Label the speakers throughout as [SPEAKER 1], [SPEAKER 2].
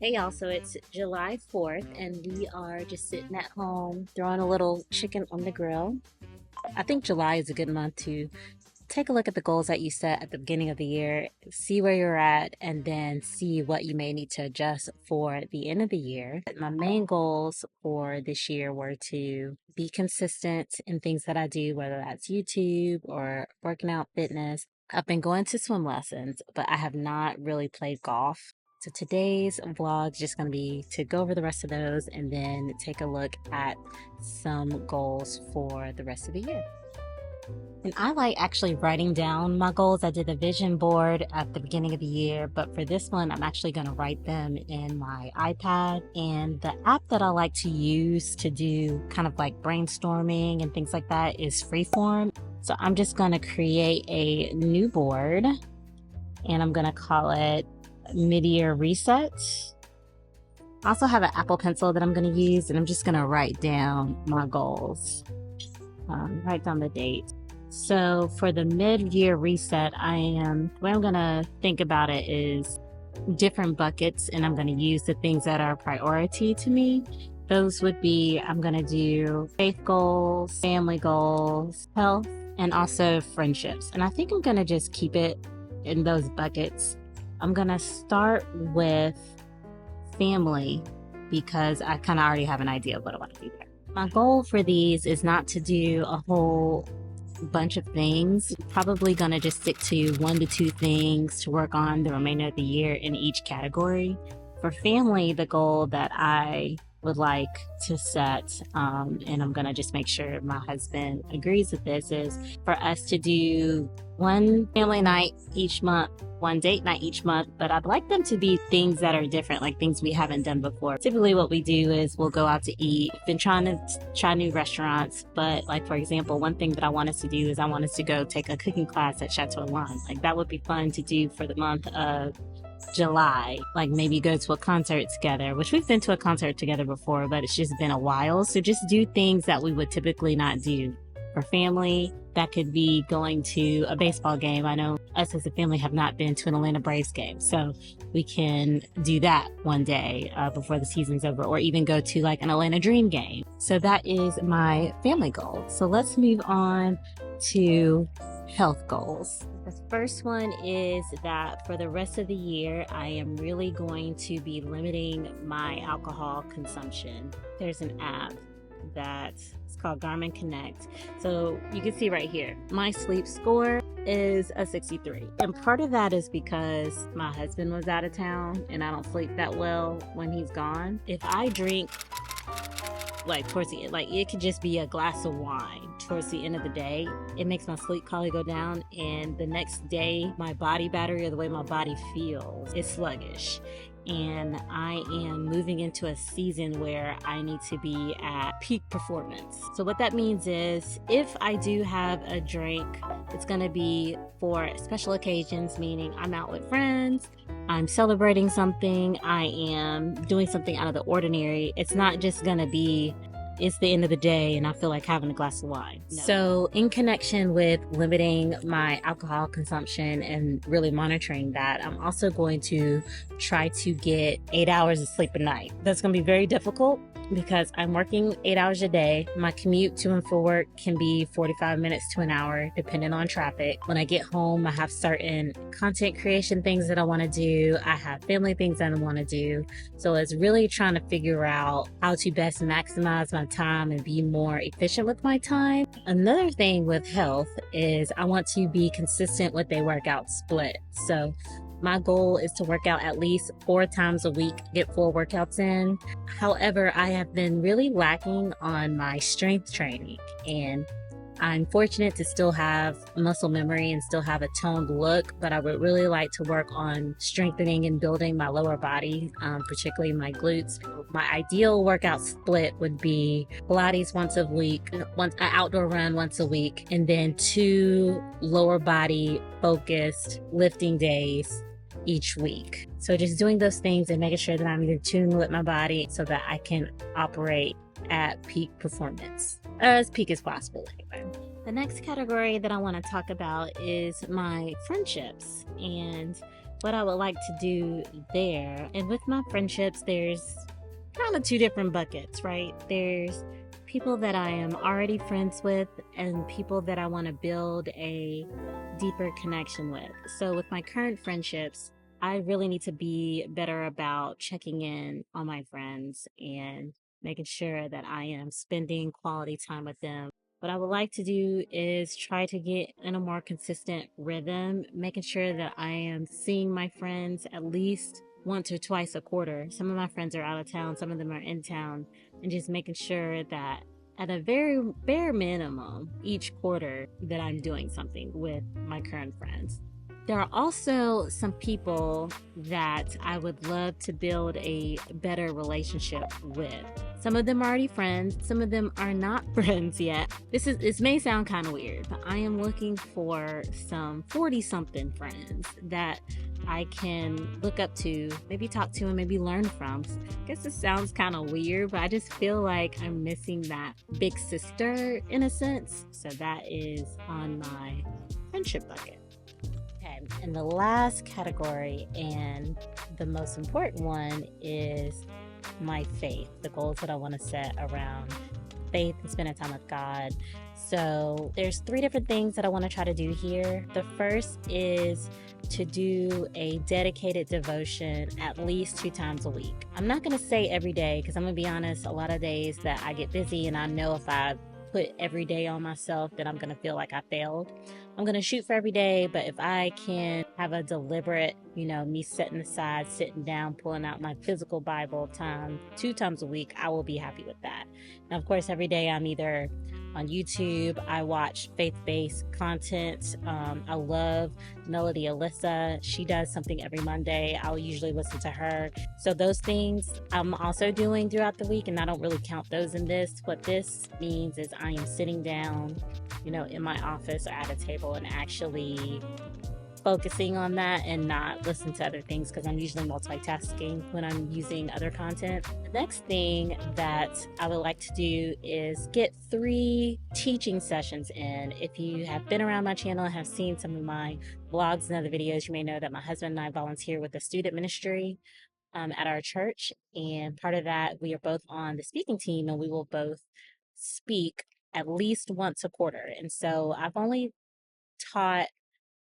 [SPEAKER 1] Hey y'all, so it's July 4th and we are just sitting at home throwing a little chicken on the grill. I think July is a good month to take a look at the goals that you set at the beginning of the year, see where you're at, and then see what you may need to adjust for the end of the year. My main goals for this year were to be consistent in things that I do, whether that's YouTube or working out, fitness. I've been going to swim lessons, but I have not really played golf. So today's vlog is just going to be to go over the rest of those and then take a look at some goals for the rest of the year. And I like actually writing down my goals. I did a vision board at the beginning of the year, but for this one, I'm actually going to write them in my iPad. And the app that I like to use to do kind of like brainstorming and things like that is Freeform. So I'm just going to create a new board and I'm going to call it Mid-Year Reset. I also have an Apple Pencil that I'm going to use, and I'm just going to write down my goals, write down the date. So for the mid-year reset, the way I'm going to think about it is different buckets, and I'm going to use the things that are a priority to me. Those would be, I'm going to do faith goals, family goals, health, and also friendships. And I think I'm going to just keep it in those buckets. I'm going to start with family because I kind of already have an idea of what I want to do there. My goal for these is not to do a whole bunch of things. Probably going to just stick to 1 to 2 things to work on the remainder of the year in each category. For family, the goal that I would like to set, and I'm going to just make sure my husband agrees with this, is for us to do 1 family night each month, 1 date night each month, but I'd like them to be things that are different, like things we haven't done before. Typically what we do is we'll go out to eat, been trying to try new restaurants, but like for example, one thing that I want us to do is I want us to go take a cooking class at Chateau Lawn. Like that would be fun to do for the month of July, like maybe go to a concert together, which we've been to a concert together before, but it's just been a while. So just do things that we would typically not do. For family, that could be going to a baseball game. I know us as a family have not been to an Atlanta Braves game, so we can do that one day before the season's over, or even go to like an Atlanta Dream game. So that is my family goal. So let's move on to health goals. The first one is that for the rest of the year, I am really going to be limiting my alcohol consumption. There's an app that's called Garmin Connect. So you can see right here, my sleep score is a 63. And part of that is because my husband was out of town and I don't sleep that well when he's gone. If I drink like towards the end, like it could just be a glass of wine towards the end of the day, it makes my sleep quality go down, and the next day my body battery, or the way my body feels, is sluggish. And I am moving into a season where I need to be at peak performance. So what that means is if I do have a drink, it's going to be for special occasions, meaning I'm out with friends, I'm celebrating something, I am doing something out of the ordinary. It's not just going to be, it's the end of the day and I feel like having a glass of wine. No. So in connection with limiting my alcohol consumption and really monitoring that, I'm also going to try to get 8 hours of sleep a night. That's going to be very difficult because I'm working 8 hours a day. My commute to and for work can be 45 minutes to an hour, depending on traffic. When I get home, I have certain content creation things that I want to do. I have family things that I want to do. So it's really trying to figure out how to best maximize my time and be more efficient with my time. Another thing with health is I want to be consistent with a workout split. So my goal is to work out at least 4 times a week, get 4 workouts in. However, I have been really lacking on my strength training, and I'm fortunate to still have muscle memory and still have a toned look, but I would really like to work on strengthening and building my lower body, particularly my glutes. My ideal workout split would be Pilates once a week, an outdoor run once a week, and then 2 lower body focused lifting days each week. So just doing those things and making sure that I'm in tune with my body so that I can operate at peak performance, as peak as possible anyway. The next category that I want to talk about is my friendships. And what I would like to do there. And with my friendships, there's kind of two different buckets, right? There's people that I am already friends with and people that I want to build a deeper connection with. So with my current friendships, I really need to be better about checking in on my friends and making sure that I am spending quality time with them. What I would like to do is try to get in a more consistent rhythm, making sure that I am seeing my friends at least once or twice a quarter. Some of my friends are out of town, some of them are in town, and just making sure that at a very bare minimum each quarter that I'm doing something with my current friends. There are also some people that I would love to build a better relationship with. Some of them are already friends, some of them are not friends yet. This may sound kind of weird, but I am looking for some 40-something friends that I can look up to, maybe talk to, and maybe learn from. I guess this sounds kind of weird, but I just feel like I'm missing that big sister in a sense. So that is on my friendship bucket. Okay, and the last category and the most important one is my faith, the goals that I want to set around faith and spending time with God. So there's 3 different things that I want to try to do here. The first is to do a dedicated devotion at least 2 times a week. I'm not going to say every day because I'm going to be honest, a lot of days that I get busy and I know if I put every day on myself then I'm going to feel like I failed. I'm going to shoot for every day, but if I can have a deliberate, me setting aside, sitting down, pulling out my physical Bible time 2 times a week, I will be happy with that. Now, of course, every day I'm either on YouTube, I watch faith-based content. I love Melody Alyssa. She does something every Monday. I'll usually listen to her. So those things I'm also doing throughout the week, and I don't really count those in this. What this means is I am sitting down, in my office or at a table and actually focusing on that and not listen to other things because I'm usually multitasking when I'm using other content. The next thing that I would like to do is get 3 teaching sessions in. If you have been around my channel and have seen some of my vlogs and other videos, you may know that my husband and I volunteer with the student ministry at our church. And part of that, we are both on the speaking team and we will both speak at least once a quarter. And so I've only taught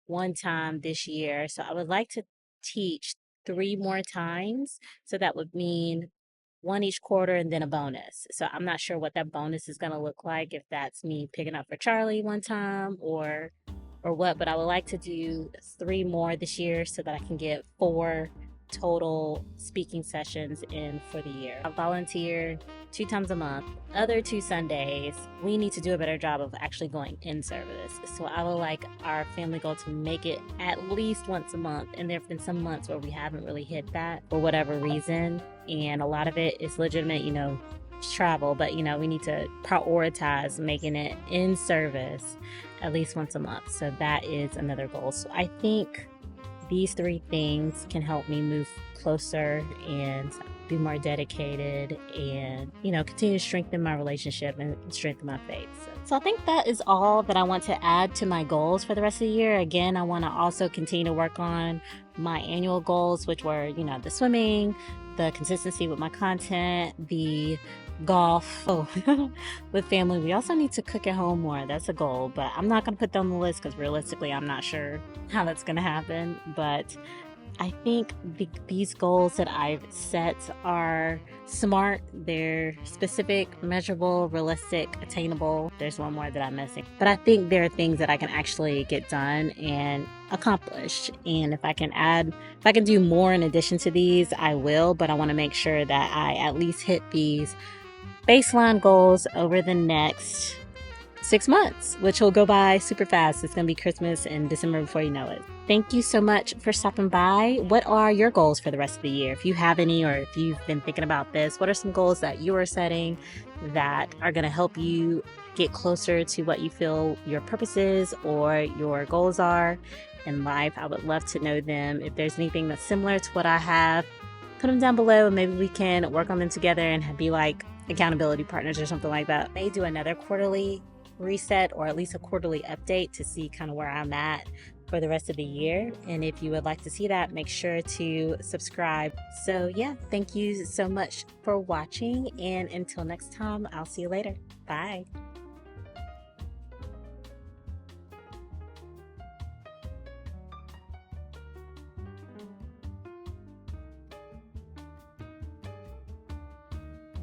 [SPEAKER 1] 1 time this year. So I would like to teach 3 more times. So that would mean 1 each quarter and then a bonus. So I'm not sure what that bonus is going to look like, if that's me picking up for Charlie 1 time or what, but I would like to do 3 more this year so that I can get 4 total speaking sessions in for the year. I volunteer 2 times a month. Other 2 Sundays, we need to do a better job of actually going in service. So I would like our family goal to make it at least once a month. And there have been some months where we haven't really hit that for whatever reason. And a lot of it is legitimate, travel, but we need to prioritize making it in service at least once a month. So that is another goal. So I think these 3 things can help me move closer and be more dedicated and, continue to strengthen my relationship and strengthen my faith. So I think that is all that I want to add to my goals for the rest of the year. Again, I want to also continue to work on my annual goals, which were, the swimming, the consistency with my content, the golf with family. We also need to cook at home more. That's a goal, but I'm not going to put that on the list because realistically, I'm not sure how that's going to happen. But I think these goals that I've set are smart. They're specific, measurable, realistic, attainable. There's one more that I'm missing. But I think there are things that I can actually get done and accomplish. And if I can do more in addition to these, I will. But I want to make sure that I at least hit these baseline goals over the next 6 months, which will go by super fast. It's going to be Christmas and December before you know it. Thank you so much for stopping by. What are your goals for the rest of the year? If you have any, or if you've been thinking about this, what are some goals that you are setting that are going to help you get closer to what you feel your purpose is or your goals are in life? I would love to know them. If there's anything that's similar to what I have, put them down below and maybe we can work on them together and be like accountability partners or something like that. I may do another quarterly reset or at least a quarterly update to see kind of where I'm at for the rest of the year. And if you would like to see that, make sure to subscribe. So yeah, thank you so much for watching. And until next time, I'll see you later. Bye.